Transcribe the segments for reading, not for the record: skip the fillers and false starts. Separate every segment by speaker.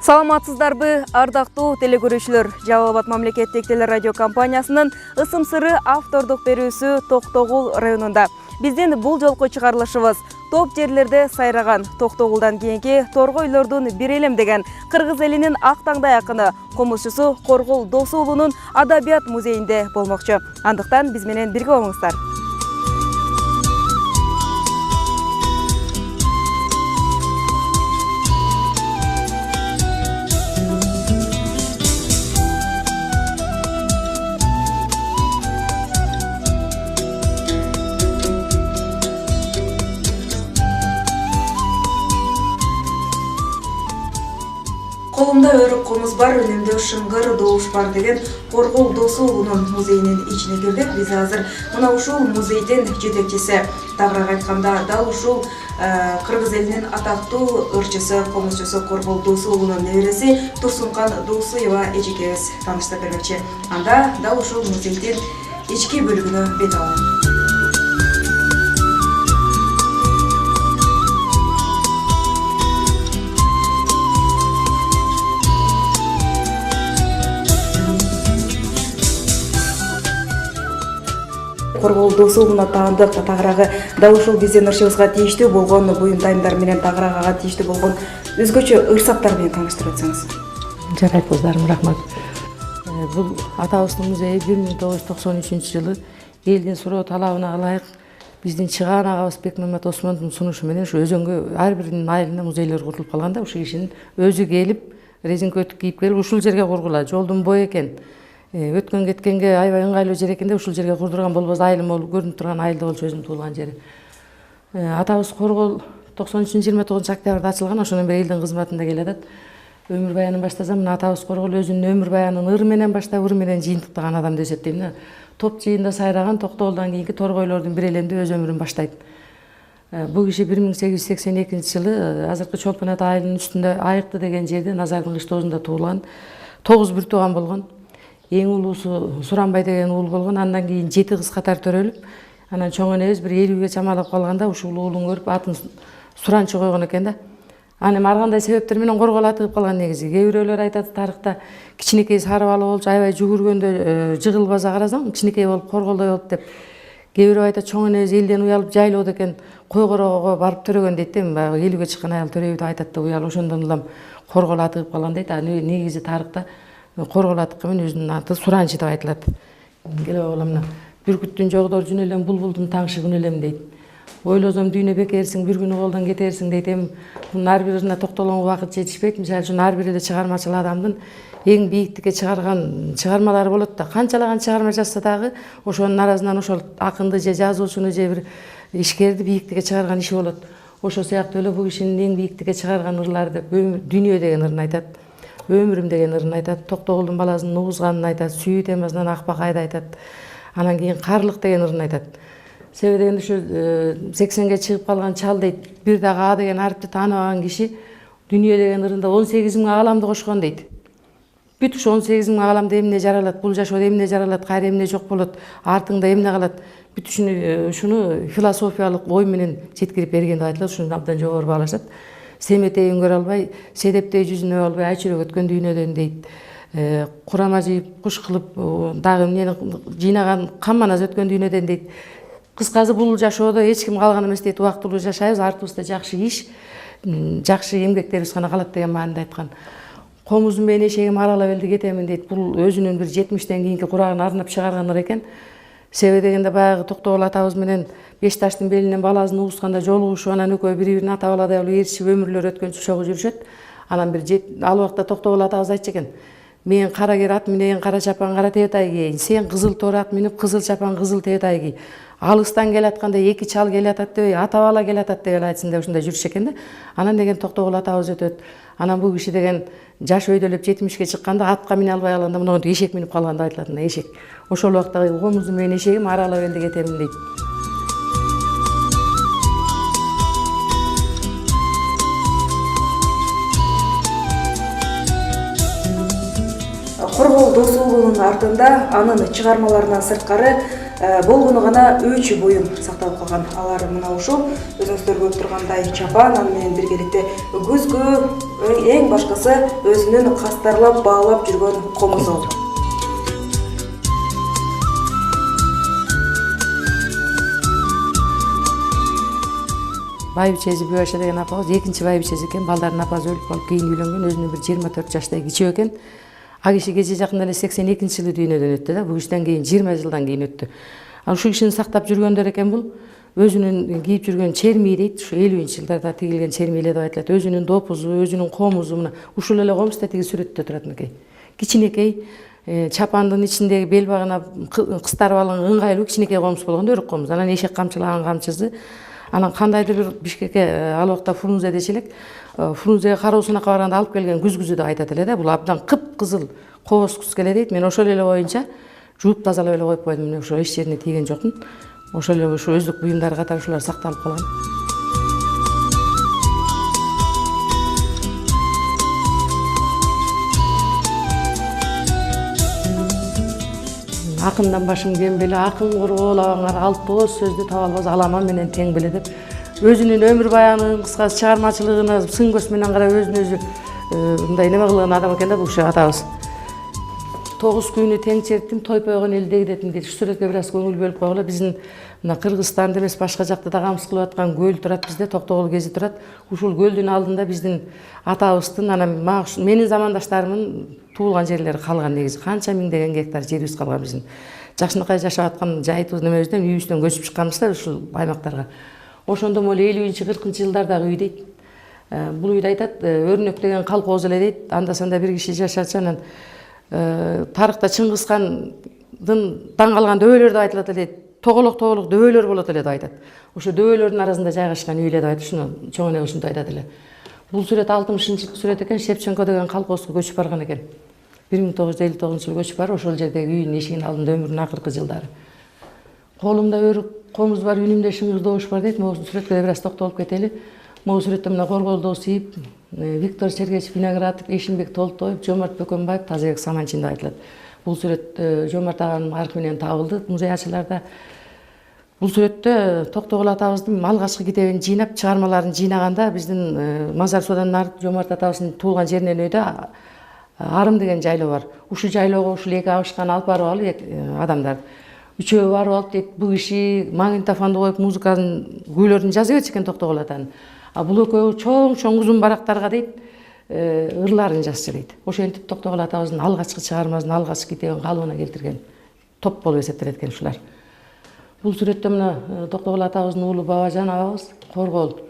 Speaker 1: Саламатсыздарбы, ардактуу телекөрүүчүлөр. Жалал Абад мамлекеттик телерадио компаниясынын ысым сыры автордук берүүсү Токтогул районунда. Биздин бул жолку чыгарылышыбыз топ жерлерде сайраган Токтогулдан кийинки торгойлордун бир элем деген кыргыз элинин ак таңдай акыны, комузчусу Коргул Досу уулунун адабият музейинде болмокчу. Андыктан биз менен бирге болуңуздар. Колумда өрүк комуз бар, өнүмдө шыңгыр добуш бар деген Коргул Досу уулунун музейинин ичине кирдик. Биз азыр мына ушул музейдин жетекчиси, тагыраак айтканда дал ушул кыргыз элинин атактуу ырчысы, комузчусу Коргул Досу уулунун небереси Турсункан Доосуева эжекебиз тааныштырып бермекчи. Анда дал ушул музейдин ички бөлүгүнө бет алалы. Коргул Досу уулуна таандык, тагыраагы дал ушул биздин ырчыбызга тийиштүү болгон буюм дайымдар менен тагыраагага тийиштүү болгон өзгөчө ырсактар менен тааныштырып өтсөңүз.
Speaker 2: Жарайт кыздарым, рахмат. Бул атабыздын музейи 1993 жылы элдин суроо талабына ылайык биздин чыгаан агабыз Бекмамбет Осмоновдун сунушу менен ушу өзөнгө ар биринин айылында музейлер курулуп калганда, ушул кишинин өзү келип, резинка өтүк кийип келип ушул жерге кургула. Жолдун бою экен. Өткөн кеткенге аябай ыңгайлуу жер экенде ушул жерге курдурган болбосо айылым болуп көрүнүп турган айылда болчу өзүм туулган жери. Атабыз Коргул 93-29 октябрда ачылган, ошондон бери элдин кызматында келатат. Өмүр баянын баштасам, мына атабыз Коргул өзүнүн өмүр баянын ыр менен баштап, ыр менен жыйынтыктаган адам деп эсептейм. Топ жыйында сайраган Токтогулдан кийинки торгойлордун бир элемде өз өмүрүн баштайт. Бул киши 1882 жылы азыркы Чолпон ата айылынын үстүндө Айыкты деген жерде Назардын кыштоосунда туулган. 9 бир тууган болгон. Эң улуусу Суранбай деген уул болгон. Андан кийин 7 кыз катар төрөлүп, анан чоң энебиз бир 50ге чамалап калганда ушул уулун көрүп атын Суранчы койгон экен да. Анан ар кандай себептер менен Коргол атыгып калган негизи. Кээ бирөөлөр айтат, тарыхта кичинекей сары бала болчу, аябай жүгүргөндө жыгылбаса карасаң, кичинекей болуп Корголдой болуп деп. Кээ бирөө айтат, чоң энебиз элден уялып жайлоодо экен, койгорого барып төрөгөн дейт да. 50ге чыккан аял төрөйбү деп айтат да, уял ошондон улам Коргол атыгып калган дейт. Негизи тарыхта Коргол атыккы менен өзүнүн аты Суранчы деп айтылат. Келе багыла, бүркүттүн жогдор жүн элем, булбулдун таңшы күн элем дейт. Ойлосом дүйнө бекерсиң, бир күнү колдон кетерсиң дейт. Мунун ар бирине токтолгонго убакыт жетишпейт. Мисалы үчүн ар бир эле чыгармачыл адамдын эң бийиктикке чыгарган чыгармалары болот да. Канчалаган чыгарма жазса дагы ошонун арасынан ошол акынды же жазуучуну же бир ишкерди бийиктикке чыгарган иши болот. Ошол сыяктуу эле бул кишинин эң бийиктикке чыгарган ырлары деп дүйнө деген ырын айтат. Өмүрүм деген ырын айтат, Токтогулдун баласын угузганын айтат, сүйүү темасынан Акбак айды айтат. Анан кийин Карлык деген ырын айтат. Себеби дегенде ушу 80ге чыгып калган чал дейт, бир дагы А деген арыпты тааныбаган киши дүйнө деген ырында 18 миң агаламды кошкон дейт. Бүт ушу 18 миң агаламда эмне жаралат, бул жашоодо эмне жаралат, кайра эмне жок болот, артыңда эмне калат. Бүт ушуну философиялык ой менен жеткирип берген деп айтылат, ушуну абдан жогору баалашат. Семетейин көрө албай, седептей жүзүнө албай айчүрөк өткөн дүйнөдөн дейт. Курама жыйып, куш кылып, дагы эмнени жыйнаган камманас өткөн дүйнөдөн дейт. Кыскасы бул жашоодо эч ким калган эмес дейт, убактылуу жашайбыз, артыбызда жакшы иш, жакшы эмгектерибиз гана калат деген мааниде айткан. Комузум менен эшегим аралап элди кетемин дейт. Бул өзүнүн бир 70тен кийинки курагын арнап чыгарган ыр экен. Себеби дегенде баягы Токтогул атабыз менен Беш таштын белинен баласын угусканда жолугушуп, анан экөө бири-бирин ата баладай болуп ээрчишип өмүрлөр өткөнчө чогуу жүрүшөт. Анан бир ал убакта Токтогул атабыз айтчу экен: "Мен кара кер ат минеген, кара чапан, кара тебетай кийейин. Сен кызыл тор ат минип, кызыл чапан, кызыл тебетай кий. Алыстан келатканда эки чал келатат дебей, ата бала келатат деп айтсын" деп ушундай жүрүшү экен да. Анан деген Токтогул атабыз өтөт. Анан бул киши деген жаш өйдөлөп 70ке чыкканда атка мине албай калганда мындай эшек минип калган деп айтылат. Эшек. Ошол убакта комузум менен эшегим аралап элди кетемин дейт. Коргул Досу уулунун артында анын чыгармаларынан сырткары
Speaker 1: болгону гана 3 буюм сакталып калган. Алар мына ушул өзүңүздөр көрүп тургандай чапан, аны менен биргеликте күзгү, эң башкысы өзүнүн кастарлап баалап жүргөн комузу.
Speaker 2: Байбичеси Бюаша деген апабыз экинчи байбичеси экен. Балдардын апасы өлүп калып кийин үйлөнгөн, өзүнүн бир 24 жаштагы кичүү экен. А киши кече жакында эле 82-жылы дүйнөдөн өттү да. Бул кишиден кийин 20 жылдан кийин өттү. Ал ушул кишини сактап жүргөндөр экен бул. Өзүнүн кийип жүргөн черми дейт, ушу 50-жылдарда тигилген чермилер деп айтылат. Өзүнүн допузу, өзүнүн комузу мына ушул эле комузда тиги сүрөттө турат мынакей. Кичинекей чапандын ичиндеги бел багына кыстарып алган ыңгайлуу кичинекей комуз болгон, өрүк комуз. Анан эшек камчылаган камчысы. Анан кандайдыр бир Бишкекке ал убакта Фрунзе дечи элек. Фрунзеге кароосунакка барганда алып келген күзгүзү деп айтат эле да. Бул абдан кып-кызыл кооз кус келе дейт. Мен ошол эле боюнча жууп тазалап эле коюп койдум. Мына ошо эч жерине тийген жокмун. Ошол эле ушу өздүк буюмдары катары ушулар сакталып калган. Акындан башым кем беле, акын курбоолабаңар, алтооз сөздү таба албас аламан менен тең беле деп. Өзүнүн өмүр баянын, кыскасы чыгармачылыгына сын көз менен карап өзүн өзү мындай неме кылган адам экен да бул ушу атабыз. 9 күйүнү тең чертим, тойпой койгон элде кететим дейт. Ушу сүрөткө бир аз көңүл бөлүп койгула. Биздин мына Кыргызстанда эмес башка жакта да камсыз кылып аткан көл турат бизде, Токтогул кези турат. Ушул көлдүн алдында биздин атабыздын анан менин замандаштарымдын туулган жерлери калган негизи. Канча миңдеген гектар жерибиз калган биздин. Жакшынакай жашап аткан жайытыбыз немебизден үйүбүздөн көчүп чыкканбыз да ушул аймактарга. Ошондо моле 50-40 жылдардагы үй дейт. Бул үйдө айтат, өрнөк деген калкооз эле дейт. Анда санда бир киши жашачу, анан тарыхта Чыңгыз хандын таң калган дөбөлөр деп айтылат эле. Тоголок дөбөлөр болот эле деп айтат. Ошо дөбөлөрдүн арасында жайгашкан үй эле деп айтат. Ушуну чоң эне ушинтип айтат эле. Бул сүрөт 60-жылдык сүрөт экен. Шевченко деген колхозго көчүп барган экен. 1959-жылы көчүп барып, ошол жердеги үйүнүн эшигин алдында өмүрүнүн акыркы жылдары. Колумда өрүк комуз бар, үнүмдө шыңгыр добуш бар дейт. Могу сүрөткө бир аз токтолуп кетели. Могу сүрөттө мына Коргол Досиев, Виктор Сергеевич Виноградов, Эшимбек Толтоев, Жомарт Бөкөнбаев, Тазабек Саманчин деп айтылат. Бул сүрөт Жомарт аганын аркы менен табылды музей ачыларда. Бул сүрөттө Токтогул атабыздын алгачкы китебин жыйнап, чыгармаларын жыйнаганда биздин Мазар суудан нарып Жомарт атабыздын туулган жеринен өйдө Арым деген жайлоо бар. Ушул жайлоого ушул эки абышканы алып барып алып адамдар. Үчөө барып алып дейт, бул киши магнитофонду коюп музыканын күүлөрүн жазып берчү экен Токтогул атанын. А бул экөө чоң узун барактарга дейт, ырларын жазчу дейт. Ошентип Токтогул атабыздын алгачкы чыгармасын, алгачкы китебин калыбына келтирген топ болуп эсептелет экен ушулар. Бул сүрөттө мына Токтогул атабыздын уулу Бабажан абабыз Коргол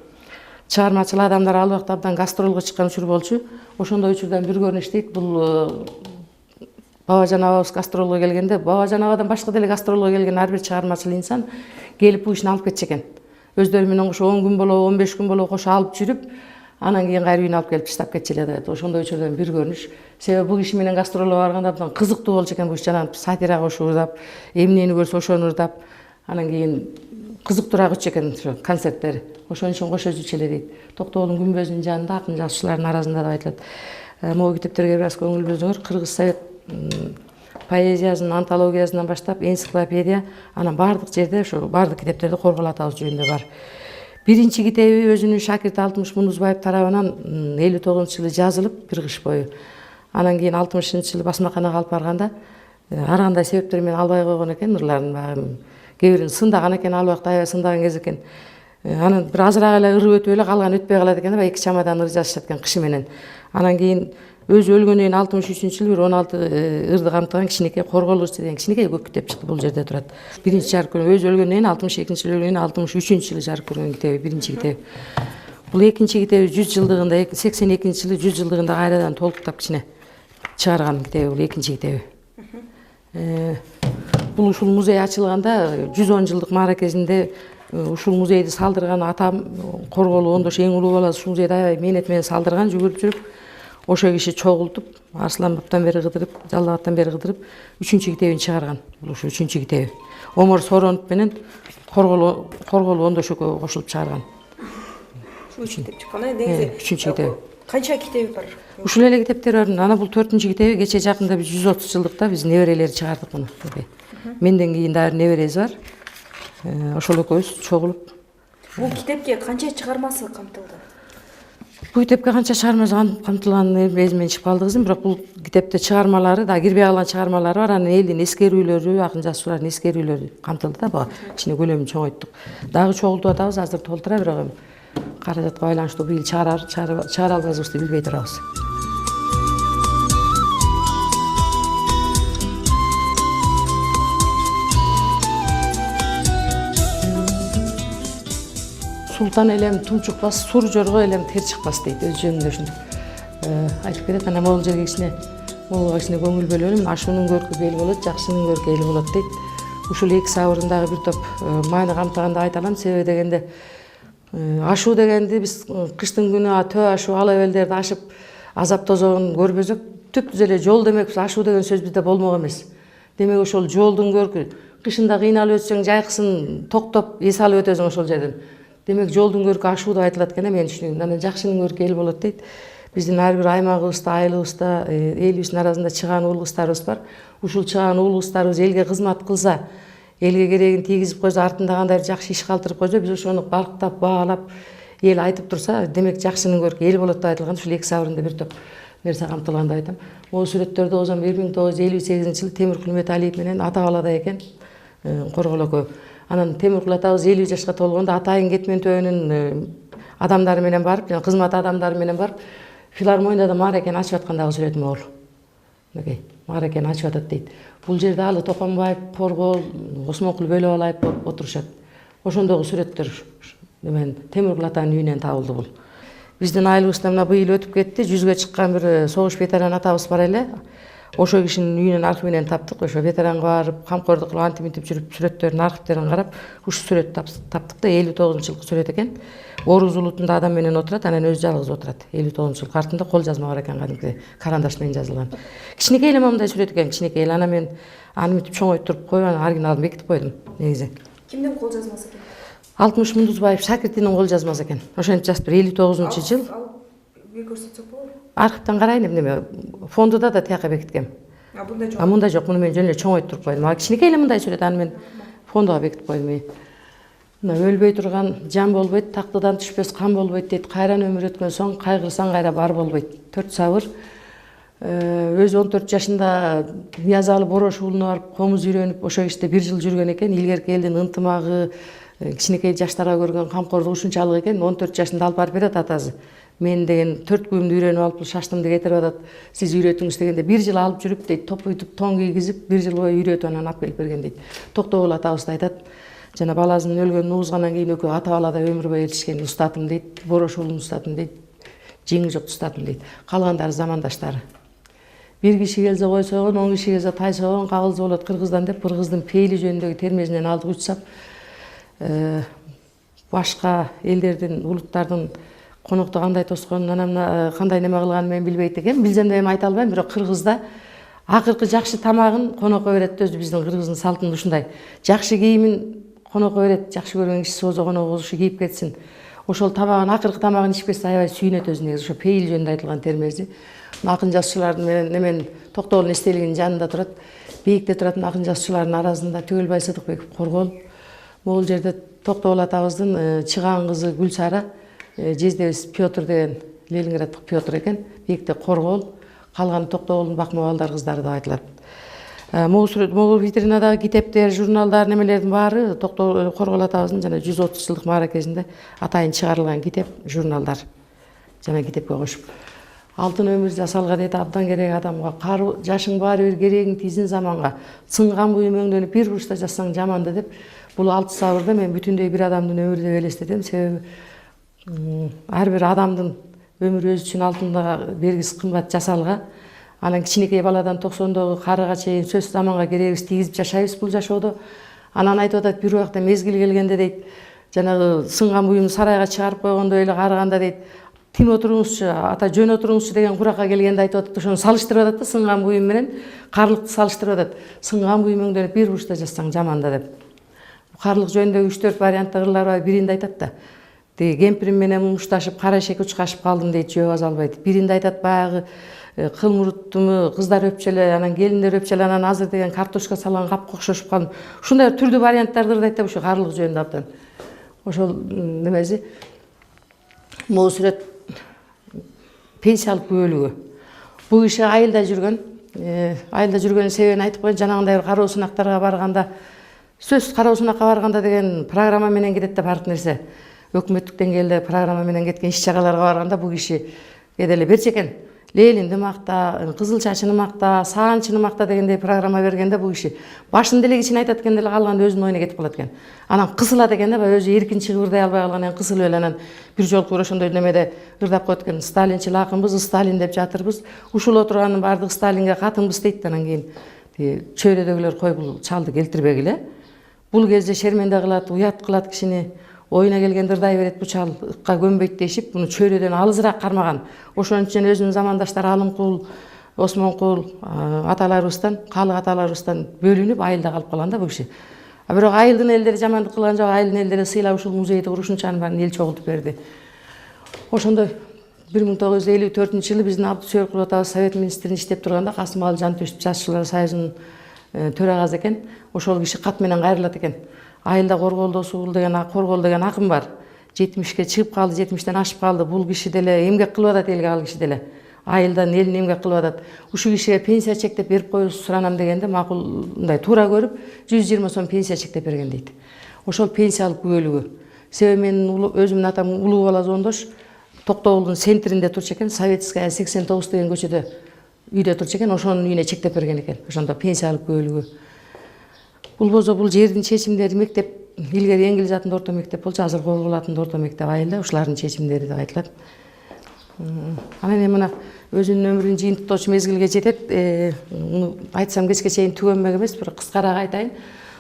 Speaker 2: чыгармачыл адамдар ал убакта абдан гастролго чыккан учур болчу. Ошондой учурдан бир көрүнүш дейт. Бул Бабажан абабыз гастролго келгенде, Бабажан абадан башка деле гастролго келген ар бир чыгармачыл инсан келип бул ишин алып кетчү экен. Өздөрү менен кошо 10 күн болобу, 15 күн болобу кошо алып жүрүп, анан кийин кайра үйүнө алып келип таштап кетчү эле дейт. Ошондой учурдан бир көрүнүш. Себеби бул киши менен гастролго барганда абдан кызыктуу болчу экен. Бул жанагы сатира кошуп ырдап, эмнени көрсө ошону ырдап, анан кийин кызыктуураак өтчү экен ошо концерттери. Ошон үчүн кошо жүрчү эле дейт. Токтогулдун күмбөзүнүн жанында акын жазуучулардын арасында деп айтылат. Могу китептерге бир аз көңүл бөлсөңөр, Кыргыз совет поэзиясынын антологиясынан баштап энциклопедия, анан баардык жерде ошо баардык китептерде Коргол атабыз жөнүндө бар. Биринчи китеби өзүнүн шакирти Алтымыш Мунузбаев тарабынан 59-жылы жазылып бир кыш бою. Анан кийин 60-жылы басмаканага алып барганда ар кандай себептер менен албай койгон экен ырларын, баягы кээ бирин сындаган экен, ал убакта аябай сындаган кез экен. Анан бир азыраак эле ыр өтүп эле калган өтпөй калат экен да, эки чамадан ыр жазышат экен кышы менен. Анан кийин өзү өлгөндөн кийин 63-жылы бир 16 ырды камтыган кичинекей Коргол ырчы деген кичинекей көк китеп чыкты, бул жерде турат. Биринчи жарык көргөн, өзү өлгөндөн кийин 62-жылы өлгөндөн кийин 63-жылы жарык көргөн китеби, биринчи китеби. Бул экинчи китеби 100 жылдыгында, 82-жылы 100 жылдыгында кайрадан толуктап кичине чыгарган китеби, бул экинчи китеби. Бул ушул музей ачылганда 110 жылдык мааракесинде ушул музейди салдырган атам Коргол ондош эң улуу баласы ушул музейди аябай мээнет менен салдырган, жүгүрүп жүрүп. Ошо киши чогултуп, Арсланбаптан бери кыдырып, Жалал-абадтан бери кыдырып, 3-китебин чыгарган. Бул ушу 3-китеби. Омар Соронов менен Коргол ондош экөө кошулуп чыгарган.
Speaker 1: Ушу 3 китеп чыккан, негизи
Speaker 2: 3-китеби.
Speaker 1: Канча китеби бар?
Speaker 2: Ушул эле китептер бар. Ана бул 4-китеби, кече жакында биз 130 жылдыкта биз неберелери чыгардык муну. Менден кийин дагы неберебиз бар. Ошол экөөбүз чогулуп.
Speaker 1: Бул китепке канча чыгармасы камтылды?
Speaker 2: Бул китепке канча чыгармасы камтылганын эсимден чыгып калды кызым, бирок бул китепте чыгармалары да кирбей калган чыгармалары бар. Анан элдин эскерүүлөрү, акын жазуучулардын эскерүүлөрү камтылды да. Буга ичине көлөмүн чоңойттук. Дагы чогултуп атабыз, азыр толтура, бирок эми каражатка байланыштуу быйыл чыгара албайбызды билбей турабыз. Султан элем тумчукпас, сур жорго элем тер чыкпас дейт, өз жөнүндө ушинтип айтып кетет. Анан могул жерге кичине көңүл бөлөлүм. Ашуунун көркү бел болот, жакшынын көркү эл болот дейт. Ушул 2 сабырындагы бир топ маани камтыганда айта алам. Себеби дегенде ашуу дегенди биз кыштын күнү төө ашуу ала белдерди ашып азап тозогун көрбөсөк, түп эле жол демекпиз. Ашуу деген сөз бизде болмок эмес. Демек ошол жолдун көркү, кышында кыйналып өтсөң жайкысын токтоп эс алып өтөсүң ошол жерден. Демек жолдун көркү ашуу деп айтылат экен, мен түшүнөм. Анан жакшынын көркү эл болот дейт. Биздин ар бир аймагыбызда, айылыбызда, элибиздин арасында чыгаан уул кыздарыбыз бар. Ушул чыгаан уул кыздарыбыз элге кызмат кылса, элге керегин тийгизип койсо, артында кандай жакшы иш калтырып койсо, биз ошону балктап, баалап, эл айтып турса, демек жакшынын көркү эл болот деп айтылган. Ушул 2 сабырында бир топ нерсе камтылган деп айтам. Могу сүрөттөрдө озон 1958-жылы Темиркул Металиев менен ата балада экен, Коргол экөө. Анан Темиркул атабыз 50 жашка толгондо Атайын Кетмен төбөнүн адамдары менен барып, жана кызмат адамдары менен барып, филармонияда маарекен ачып аткандагы сүрөт могул. Мынакей, маарекен ачып атат дейт. Бул жерде алы Токонбаев, Поргол, Осмонкул Бөлөбалаев болуп отурушат. Ошондогу сүрөттөр мен Темиркул атанын үйүнөн табылды бул. Биздин айылыбызда мына быйыл өтүп кетти, 100ге чыккан бир согуш ветеран атабыз бар эле. Ошо кишинин үйүнүн архивинен таптык. Ошо ветеранга барып, камкордук кылып антип жүрүп сүрөттөрүнүн архивдерин карап, ушу сүрөттү таптык да. 59-жылкы сүрөт экен. Орус улутунда адам менен отурат, анан өзү жалгыз отурат. 59-жылкы артында кол жазма бар экен, кадимки карандаш менен жазылган. Кичинекей эле мындай сүрөт экен, кичинекей эле. Анан мен аны мынтип чоңойтуп коюп, анан оригиналын бекитип койдум негизи.
Speaker 1: Кимдин кол жазмасы экен?
Speaker 2: Алтымыш Мундузбаев шакиртинин кол жазмасы экен. Ошентип жазыптыр, 59-жыл.
Speaker 1: Бир көрсөтсөк болобу?
Speaker 2: Архивден карайын, эме фондуда да тияка бекиткем.
Speaker 1: Мындай жок.
Speaker 2: Мындай жок, муну мен жөн эле чоңойтуп койдум. Кичинекей эле мындай сүрөт, аны мен фондуга бекитип койдум. Мына өлбөй турган жан болбойт, тактыдан түшпөс кан болбойт дейт. Кайран өмүр өткөн соң кайгырсаң кайра бар болбойт. 4 сабыр. Өзү 14 жашында Ниязалы Борош уулуна барып комуз үйрөнүп, ошо иште 1 жыл жүргөн экен. Илгерки элдин ынтымагы, кичинекей жаштарга көргөн камкордугу ушунчалык экен. 14 жашында алып барып берет атасы. Мен деген 4 күйүмдү үйрөнүп алып, шаштымды кетирип атат. Сиз үйрөтүңүз дегенде 1 жыл алып жүрүп дейт, топуйтуп, тон кийгизип, 1 жыл бою үйрөтүп анан алып келип берген дейт. Токтогул атабыз да айтат. Жана баласынын өлгөнүн угузгандан кийин экөө ата балада өмүр бою элчишкен, устатым дейт. Борош уулун устатым дейт. Жеңи жок устатым дейт. Калгандары замандаштары. 1 киши келсе койсогон, 10 киши келсе тайсогон, кагылзы болот кыргыздан деп, кыргыздын пейили жөнүндөгү термесинен алдык 3 сап. Башка элдердин, улуттардын конокто кандай тосконун, анан кандай неме кылганын мен билбейт экенмин. Билсем да эми айта албайм, бирок кыргызда акыркы жакшы тамагын конокко берет. Өзү биздин кыргыздын салтында ушундай. Жакшы кийимин конокко берет, жакшы көргөн кишиси болсо конок ушу кийип кетсин. Ошол тамагын, акыркы тамагын ичпесе аябай сүйүнөт өзү негизи. Ошо пейил жөнүндө айтылган термеси. Акын жазуучулардын менен Токтогулдун эстелигинин жанында турат. Бийикте туратын акын жазуучулардын арасында Түгөлбай Сыдыкбеков Коргол. Могул жерде Токтогул атабыздын чыгаан кызы Гүлсара, жездебиз Петр деген Ленинграддык Петр экен. Бийикте Коргол, калган Токтогулдун бакма балдар кыздары деп айтылат. Могул витринадагы китептер, журналдар, немелердин баары Коргол атабыздын жана 130 жылдык мааракесинде атайын чыгарылган китеп, журналдар жана китепке кошуп. Алтын өмүр жасалга дейт абдан керек адамга. Жашың баары бир керегиң тийсин заманга. Сынган буюм өңдөнүп бир бурчта жазсаң жаманды деп. Бул 6 сабырда мен бүтүндөй бир адамдын өмүрү деп элестетем. Себеби ар бир адамдын өмүрү өзү үчүн алтында бергис кымбат жасалга. Анан кичинекей баладан 90догу карыга чейин сөз заманга керегибиз тийгизип жашайбыз бул жашоодо. Анан айтып атат бир убакта мезгил келгенде дейт, жанагы сынган буюмду сарайга чыгарып койгондой эле карыганда дейт, тим отуруңузчу, ата жөн отуруңузчу деген куракка келгенде айтып атат. Ошону салыштырып атат да, сынган буюм менен карлыкты салыштырып атат. Сынган буюм өңдөнүп бир бурчта жазсаң жаман да деп. Карлык жөнүндөгү 3-4 варианттагы ырлар бар. Биринде айтат да, кемпирим менен мумушташып, кара эшекке учкашып калдым дейт, жөө база албайт. Биринде айтат баягы кылмуруттуму, кыздар өпчеле, анан келиндер өпчеле, анан азыр деген картошка салган капка окшошуп калган. Ушундай түрдүү варианттарды ырдайт да ушу карылык жөнүндө абдан. Ошол немеси могу сүрөт пенсиялык бөлүгү. Бул киши айылда жүргөн. Айылда жүргөнүн себебин айтып коеюн. Жанагындай бир кароо сынактарга барганда, сөзсүз кароо сынакка барганда деген программа менен кетет да бардык нерсе. Өкмөттүк деңгээлде программа менен кеткен иш чараларга барганда бул киши кээде эле берчү экен. Лелинди макта, кызыл чачыны макта, саанчыны макта дегендей программа бергенде бул киши башын деле кичине айтат экен деле калган өзүнүн оюна кетип калат экен. Анан кысылат экен да, өзү эркин чыгырдай албай калгандан кысылып эле анан бир жолку ошондой немеде ырдап коет экен. Сталинчил акынбыз, Сталин деп жатырбыз. Ушул отурганын баардыгы Сталинге катынбыз дейт. Анан кийин чөйрөдөгүлөр кой бул чалды келтирбегиле. Бул кезде шерменде кылат, уят кылат кишини. Оюна келгенде ырдай берет, бу чал ыкка көнбөйт дешип, буну чөйрөдөн алысыраак кармаган. Ошон үчүн өзүнүн замандаштары Алымкул, Осмонкул аталарыбыздан, калык аталарыбыздан бөлүнүп айылда калып калган да бул киши. Бирок айылдын элдери жамандык кылган жок, айылдын элдери сыйлап ушул музейди курушунчанын баарын эл чогултуп берди. Ошондой 1954-жылы биздин Абдусүйөр атабыз Совет министринде иштеп турганда Касымалы Жантөшүп Жазушулар союзунун төрагасы экен. Ошол киши кат менен кайрылат экен. Айылда Корголдосул деген акын бар. 70ке чыгып калды, 70тен ашып калды. Бул киши деле эмгек кылып атат элге, ал киши деле. Айылдан элин эмгек кылып атат. Ушул кишиге пенсия чектеп берип коюңуз суранам дегенде, макул мындай туура көрүп, 120 сом пенсия чектеп берген дейт. Ошол пенсиялык бөлүгү. Себеби менин өзүмдүн атам Улуу Бала Зондош Токтогулдун центринде турчу экен, Советская 89 деген көчөдө үйдө турчу экен, ошонун үйүнө чектеп берген экен. Ошондо пенсиялык бөлүгү. Бул болсо бул жердин чечимдери мектеп, илгери Эңгилиз атында орто мектеп болчу, азыр Коргул атында орто мектеп айылда, ушулардын чечимдери деп айтылат. Анан эми мына өзүнүн өмүрүн жыйынтыктоочу мезгилге жетет. Муну айтсам кечке чейин түгөнмөк эмес, бирок кыскараак айтайын.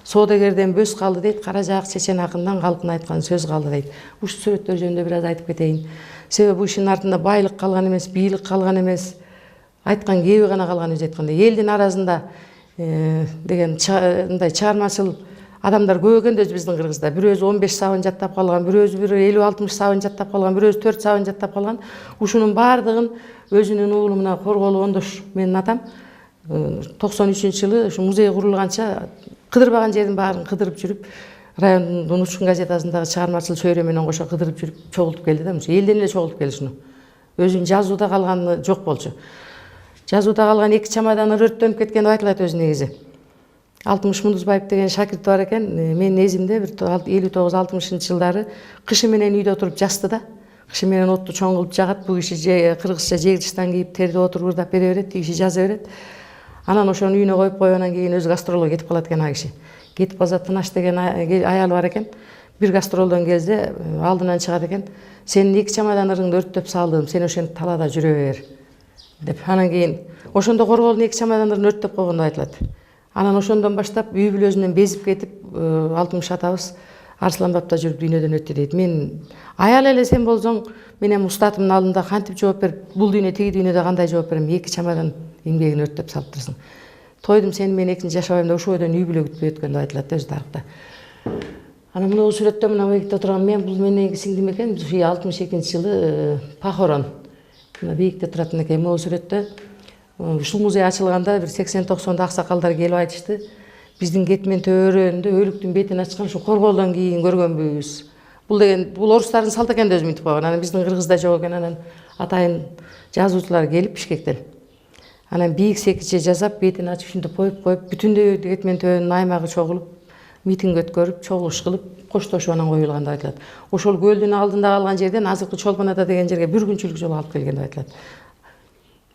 Speaker 2: Соодагерден бөз калды дейт, Каражаак чечен акындан калкын айткан сөз калды дейт. Ушул сүрөттөр жөнүндө бир аз айтып кетейин. Себеби бул ишинин артында байлык калган эмес, бийлик калган эмес. Айткан кеби гана калган, өзү айткандай. Элдин арасында деген мындай чыгармачыл адамдар көп экен өзү биздин Кыргызда. Бирөөсү 15 сабын жаттап калган, бирөөсү 50-60 сабын жаттап калган, бирөөсү 4 сабын жаттап калган. Ушунун баардыгын өзүнүн уулу мына Корголу Ондош менин атам 93-жылы ушу музей курулганча кыдырбаган жердин баарын кыдырып жүрүп, райондун Учкун газетасындагы чыгармачыл чөйрө менен кошо кыдырып жүрүп чогултуп келди да. Элден эле чогултуп келди ушуну. Өзүнүн жазууда калганы жок болчу. Жазууда калган 2 чамаданы өрттөнүп кеткен деп айтылат өзү негизи. 60 Мундузбаев деген шакирти бар экен. Менин эзимде бир 59-60 жылдары кышы менен үйдө отуруп жазды да. Кышы менен отту чоң кылып жагат. Бул киши кыргызча жегичтан кийип терде отуруп ырдап бере берет, киши жаза берет. Анан ошону үйүнө коюп коюп анан кийин өзү гастролго кетип калат экен а киши. Кетип калса Тынаш деген аялы бар экен. Бир гастролдон келсе алдынан чыгат экен. Сенин 2 чамаданыңды өрттөп салдым, сен ошентип талаада жүрө бер деп. Анан кийин ошондо Корголдун 2 чамадандарын өрттөп койгон деп айтылат. Анан ошондон баштап үй бүлөсүнөн безип кетип, 60 атабыз Арсланбапта жүрүп дүйнөдөн өттү дейт. Мен аял эле сен болсоң, мен эми устатымдын алдында кантип жооп берип, бул дүйнө тиги дүйнөдө кандай жооп берем? 2 чамадан эмгегин өрттөп салыптырсың. Тойдум сени мен экинчи жашабайм деп ушул бойдон үй бүлө күтпөй өткөн деп айтылат өзү тарыхта. Анан мына сүрөттө мына бийикте турган мен, бул менен сиңдим экен. 62-жылы похорон. Мына бийикте туратын экен. Могу сүрөттө ушул музей ачылганда бир 80-90 аксакалдар келип айтышты. Биздин кетмен төөрөндө өлүктүн бетин ачкан ушу Корголдон кийин көргөнбүз. Бул деген бул орустардын салты экен деп мынтип койгон. Анан биздин Кыргызда жок экен. Анан атайын жазуучулар келип Бишкектен. Анан бийик секиче жазап, бетин ачып ушинтип коюп, бүтүндөй кетмен төөнүн аймагы чогулуп, митинг өткөрүп, чогулуш кылып, коштошуп анан коюлган деп айтылат. Ошол көлдүн алдында калган жерден азыркы Чолпон ата деген жерге бир күнчүлүк жол алып келген деп айтылат.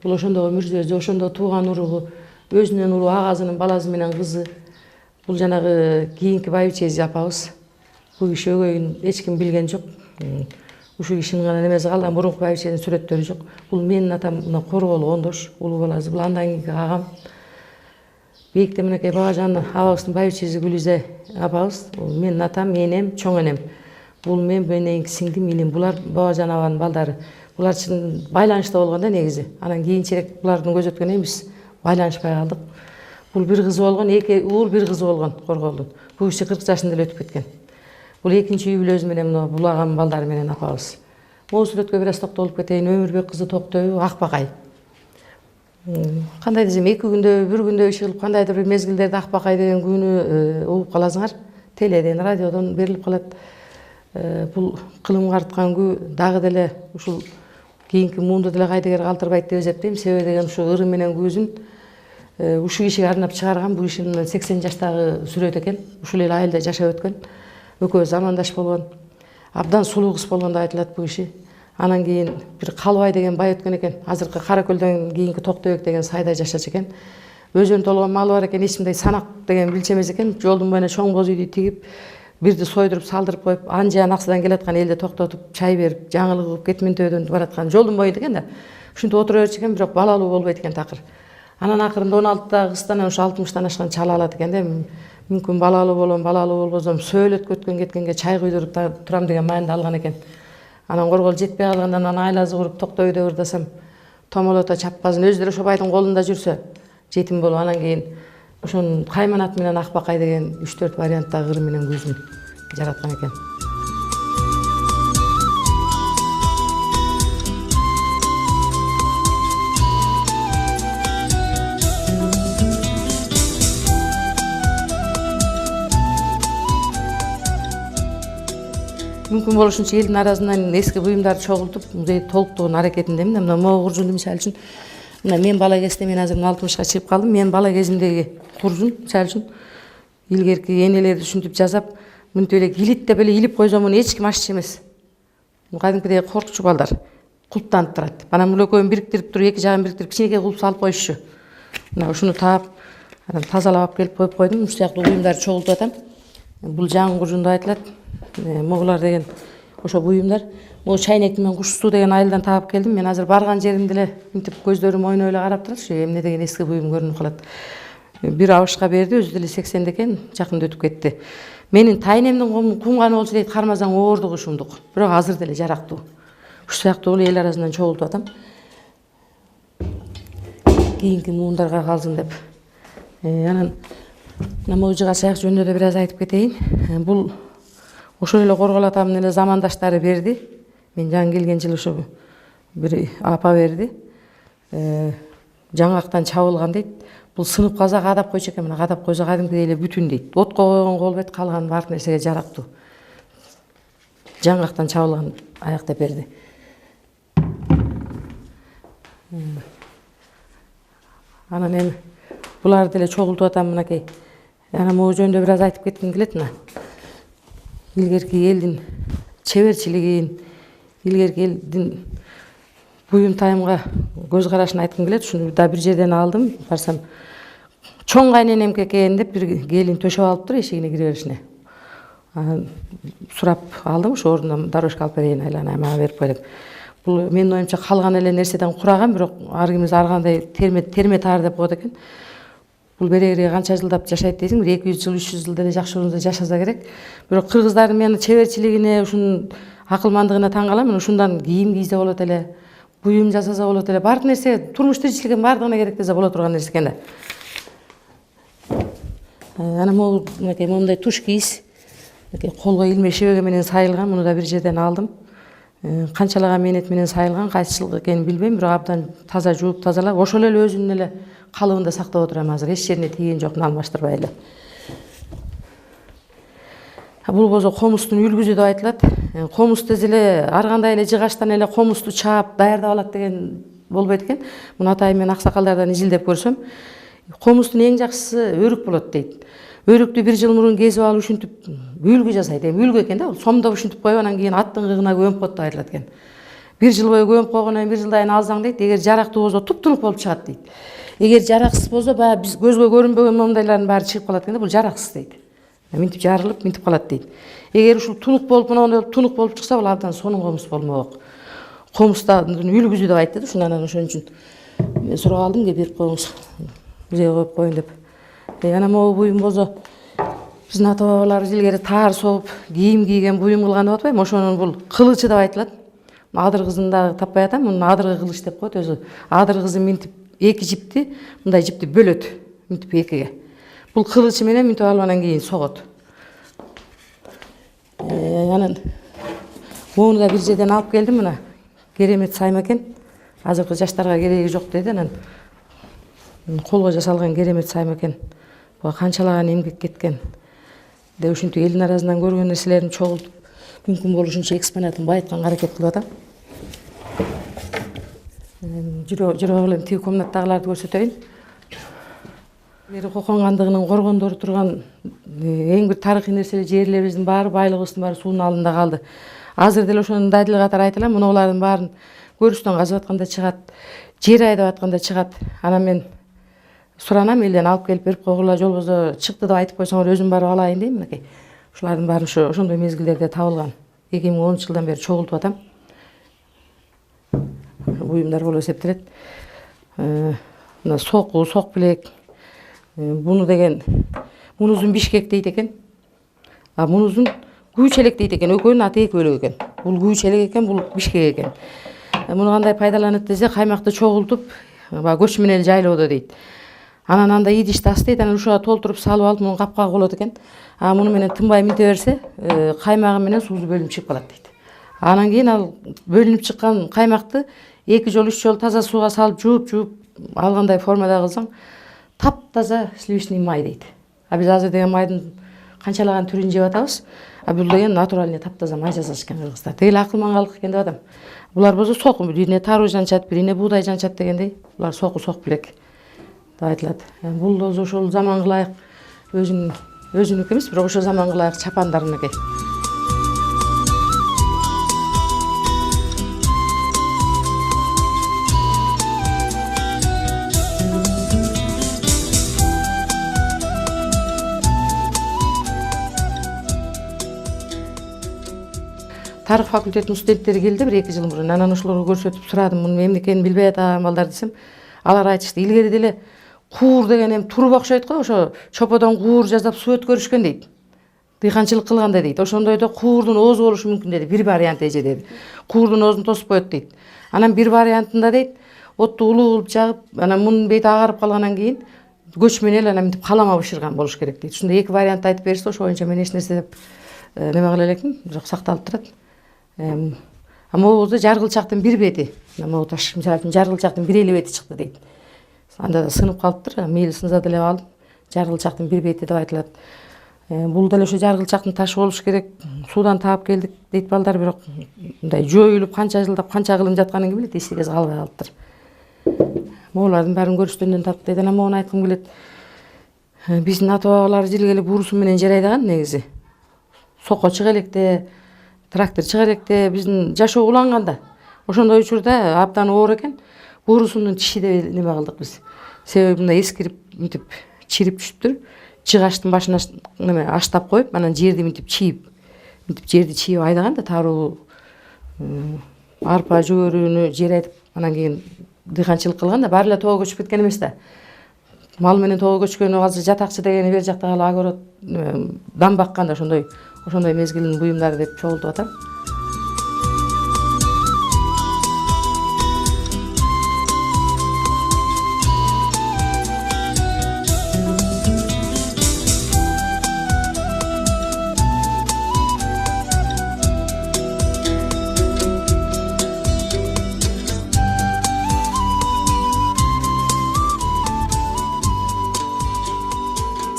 Speaker 2: Бул ошондогу мүрзөзү, ошондо тууган уругу, өзүнүн улуу агазынын баласы менен кызы. Бул жанагы кийинки байбичеси апабыз. Бул киши өгөйүн эч ким билген жок. Ушул кишинин гана немеси калган, мурунку байбиченин сүрөттөрү жок. Бул менин атам мына Корголу Ондош, улуу баласы. Бул андан кийинки агам. Бийикте мынакей Бабажан абабыздын байбичеси Гүлүзө апабыз. Менин атам, энем, чоң энем. Бул менен сиңдим, иним. Булар Бабажан абанын балдары. Булар чын байланышта болгон да негизи. Анан кийинчерээк булардын көз өткөн эмес, байланышпай калдык. Бул бир кызы болгон, 2 уул, бир кызы болгон Корголдун. Бул киши 40 жашында эле өтүп кеткен. Бул экинчи үй бүлөсү менен мына бул агам балдары менен апабыз. Могу сүрөткө бир аз токтолуп кетейин. Өмүрбек кызы Токтөбү Акбакай. Кандай десем, 2 күндө, 1 күндө иш кылып кандайдыр бир мезгилдерде Акбакай деген күнү угуп каласыңар. Теледен, радиодон берилип калат. Бул кылымга арткан күү дагы деле ушул кийинки муунду деле кайдыгер калтырбайт деп эсептейм. Себеби деген ушу ырым менен күүсүн ушул кишиге арнап чыгарган. Бул киши 80 жаштагы сүрөт экен. Ушул эле айылда жашап өткөн. Экөө замандаш болгон. Абдан сулуу кыз болгон деп айтылат бул киши. Анан кийин бир Калбай деген бай өткөн экен. Азыркы Каракөлдөн кийинки Токтөбөк деген сайда жашачу экен. Өзүнүн толгон малы бар экен. Эч кимдей санак деген билчү эмес экен. Жолдун боюна чоң боз үйдү тигип, бирди сойдуруп салдырып коюп, анжан аксыдан келаткан элди токтотуп, чай берип, жаңылык кылып кетминтөөдөн бараткан жолдун боюнда экен да. Ушинтип отура берчү экен, бирок балалуу болбойт экен такыр. Анан акырында 16 кыздан ушу 60 ашкан чала алат экен да. Мүмкүн балалуу болбосом сөөлөткө өткөн кеткенге чай куйдуруп турам деген маанida алган экен. Анан коргол жетпей калгандан анан айлазы куруп Токтойдо ырдасам, томолото чаппазын өздөрү ошо байдын колунда жүрсө, жетим болуп анан кийин ошонун Кайманат менен Акбакай деген 3-4 варианттагы ырым менен күүсүн жараткан экен. Мүмкүн болушунча элдин арасынан эски буюмдарды чогултуп, музейди толуктоонун аракетиндемин. Мына могу куржун мисалы үчүн, мына мен бала кезде мен азыр 60 чыгып калдым. Мен бала кезимдеги куржун мисалы үчүн илгерки энелерди ушинтип жасап, мынтип эле килиттеп эле илип койсом муну эч ким аччу эмес. Кадимкидей коркчу балдар кулптанып турат. Анан бул экөөнү бириктирип туруп, эки жагын бириктирип кичинекей кулп салып коюшчу. Мына ушуну таап, анан тазалап алып келип коюп койдум. Ушул сыяктуу буюмдарды чогултуп атам. Бул жаңы куржун деп айтылат. Моголар деген ошо буюмдар. Могу чайнек менен куш суу деген айылдан таап келдим. Мен азыр барган жеримде эле мынтип көздөрүм ойноп эле карап турат. Ушу эмне деген эски буюм көрүнүп калат. Бир абышка берди, өзү деле 80 экен, жакында өтүп кетти. Менин тайнемдин кумганы болчу дейт, кармасаң оордук ушундук. Бирок азыр деле жарактуу. Ушул сыяктуу эл арасынан чогултуп атам. Кийинки муундарга калсын деп. Анан могу жыга чайык жөнүндө да бир аз айтып кетейин. Бул ошол эле Коргол атамдын эле замандаштары берди. Мен жаңы келген жылы ошо бир апа берди. Жаңактан чабылган дейт. Бул сынып калса кадап койчу экен. Мына кадап койсо кадимкидей эле бүтүн дейт. Отко койгонго болбойт, калган бар нерсеге жарактуу. Жаңактан чабылган аяк деп берди. Анан эми буларды деле чогултуп атам мынакей. Анан могу жөнүндө бир аз айтып кетким келет мына. Илгерки элдин чеберчилигин, илгерки элдин буюм тайымга көз карашын айткым келет. Ушуну да бир жерден алдым. Барсам чоң кайненемке экен деп бир келин төшөп алыптыр эшигине кире беришине. Сурап алдым, ошо ордунан дорожка алып берейин, айлана мага берип кой деп. Бул менин оюмча калган эле нерседен кураган, бирок ар кимиз ар кандай терме таар деп коет экен. Бул берегире канча жылдап жашайт дейсиң, 200 жыл, 300 жыл деле жакшы орунда жашаса керек. Бирок кыргыздардын мен чеберчилигине, ушунун акылмандыгына таң калам. Ушундан кийим кийсе болот эле, буюм жасаса болот эле. Баардык нерсе турмуш тиричилигин баардыгына керектесе боло турган нерсе экен да. Анан могу мындай туш кийиз, колго илме шебеге менен сайылган, муну да бир жерден алдым. Канчалаган мээнет менен сайылган, кайсы жылкы экенин билбейм, бирок абдан таза жууп тазалап, ошол эле өзүнүн эле калыбында сактап отурам азыр. Эч жерине тийген жокмун, алмаштырбай эле. Бул болсо комустун үлгүзү деп айтылат. Комус десе эле ар кандай эле жыгачтан эле комусту чаап даярдап алат деген болбойт экен. Муну атайын мен аксакалдардан изилдеп көрсөм, комустун эң жакшысы өрүк болот дейт. Өрүктү бир жыл мурун кесип алып ушинтип үлгү жасайт. Үлгү экен да, сомдоп ушинтип коюп анан кийин аттын кыгына көмүп коет деп айтылат экен. Бир жыл бою көмүп койгондон бир жылдан алсаң дейт, эгер жарактуу болсо туп-тунук болуп чыгат дейт. Эгер жараксыз болсо, баягы биз көзгө көрүнбөгөн момундайлардын баары чыгып калат экен да, бул жараксыз дейт. Минтип жарылып, минтип калат дейт. Эгер ушул тунук болуп, мондай тунук болуп чыкса, бул абдан сонун комус болмок. Комустун үлгүзү деп айтты да, ушундан анан ошон үчүн мен сурап алдым, бир коюңуз музейге коюп коюн деп. Анан могу буюм болсо, биздин ата бабаларыбыз илгери таар согуп, кийим кийген, буюм кылган деп атпайбы? Ошонун бул кылычы деп айтылат. Адыр кызын да таппай атам, муну адыргы кылыч деп коет өзү. Адыр кызы минтип эки жипти, мындай жипти бөлөт, минтип экиге. Бул кылычы менен минтип алып анан кийин согот. Анан моуну да бир жерден алып келдим, мына. Керемет сайма экен. Азыркы жаштарга кереги жок деди, анан колго жасалган керемет сайм экен. Буга канчалаган эмгек кеткен. Де ушинтип элдин арасынан көргөн нерселерин чогултуп, мүмкүн болушунча экспонатын байытканга аракет кылып атам. Жүрөп элем тиги комнаттагыларды көрсөтөйүн. Бери Кокон кандыгынын коргондору турган эң бир тарыхый нерселер, жерлерибиздин баары, байлыгыбыздын баары суунун алдында калды. Азыр деле ошонун дадил катары айта элем, мунулардын баарын көрүштөн казып атканда чыгат, жер айдап атканда чыгат. Анан мен суранам, элден алып келип берип койгула, жолбосо чыкты деп айтып койсоңор өзүм барып алайын дейм мынакей. Ушулардын баары ошондой мезгилдерде табылган. 2010-жылдан бери чогултуп атам. Буюмдар болуп эсептелет. Мына соку, сок билек. Буну деген мунузун Бишкек дейт экен. А мунузун Күйчелек дейт экен. Экөөнүн аты эки бөлөк экен. Бул Күйчелек экен, бул Бишкек экен. Муну кандай пайдаланат десе, каймакты чогултуп, көч менен жайлоодо дейт. Анан анда идиш тас дейт, анан ушуга толтуруп салып алып, муну капкага болот экен. Муну менен тынбай минте берсе, каймагы менен суусу бөлүнүп чыгып калат дейт. Анан кийин ал бөлүнүп чыккан каймакты 2 жол 3 жол таза сууга салып жууп алгандай формада кылсаң, таптаза сливочный май дейт. Биз азыр деген майдын канчалаган түрүн жеп атабыз. Бул деген натуральный таптаза май жасашкан кыргыздар. Дегеле акылмангалык экен деп атам. Булар болсо соку, бирине таруу жанчат, бирине буудай жанчат дегендей. Булар соку сок билек деп айтылат. Бул да ошол заманга ылайык өзүнүкү эмес, бирок ошол заманга ылайык чапандарыныкы. Тарых факультетинин студенттери келди 1-2 жыл мурун. Анан ошолорго көрсөтүп сурадым, мунун эмне экенин билбей атам балдар десем, алар айтышты. Илгери деле куур деген эми туруп окшойт го, ошо чоподон куур жасап суу өткөрүшкөн дейт. Дыйканчылык кылганда дейт. Ошондойдо куурдун оозу болушу мүмкүн деди. Бир вариант эже деди. Куурдун оозун тосуп коет дейт. Анан бир вариантында дейт, отту улуу кылып жагып, анан мунун бети агарып калгандан кийин көч менен анан мынтип калама бышырган болуш керек дейт. Ушундай 2 вариант айтып беришти, ошо боюнча мен эч нерсе деп неме кыла элекмин, бирок сакталып турат. Могузда жаргылчактын бир бети, могу таш мисалы үчүн жаргылчактын бир эле бети чыкты дейт. Анда да сынып калыптыр, мейли сынса деле алып, жаргылчактын бир бети деп айтылат. Бул деле ошо жаргылчактын ташы болуш керек, суудан таап келдик дейт балдар, бирок мындай жоюлуп канча жылдап канча кылым жатканын ким билет, эсиге калбай калыптыр. Могулардын баарын көрүштөндөн таптык дейт. Анан могуну айткым келет. Биздин ата бабалар жилгели буурусу менен жер айдаган негизи. Сокко чыга электе, трактор чыга электе биздин жашоо уланганда. Ошондой учурда абдан оор экен. Буурусунун тиши деп неме кылдык биз. Себеби мындай эскирип, мынтип чирип түшүптүр. Чыгаштын башына неме аштап коюп, анан жерди мынтип чийип, жерди чийип айдаган да таруу арпа жүгөрүүнү жер айдып, анан кийин дыйканчылык кылган да, баары эле тоого көчүп кеткен эмес да. Мал менен тоого көчкөнү азыр жатакчы дегени бер жакта кала огород дам бакканда ошондой мезгилдин буюмдары деп чогултуп атам.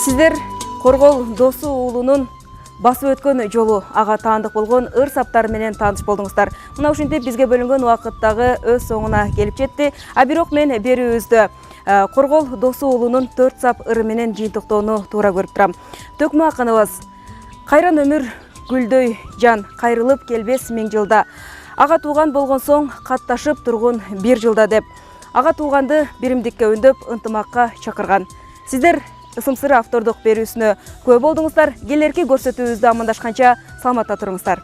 Speaker 1: Сиздер Коргол Досу уулунун басып өткөн жолу ага таандык болгон ыр саптары менен тааныш болдуңуздар. Мына ушинтип бизге бөлүнгөн убакыттагы өз соңуна келип жетти. Бирок мен берүүбүздө Коргол Досу уулунун 4 сап ыры менен жыйынтыктоону туура көрүп турам. Төкмө акыныбыз кайран өмүр гүлдөй жан кайрылып келбес 1000 жылда. Ага тууган болгон соң катташып тургун 1 жылда деп. Ага тууганды биримдикке өндөп ынтымакка чакырган. Сиздер ысымсыры автордук берүүсүнө күбө болдуңуздар. Келерки көрсөтүүбүздө амандашканча саламатта туруңуздар.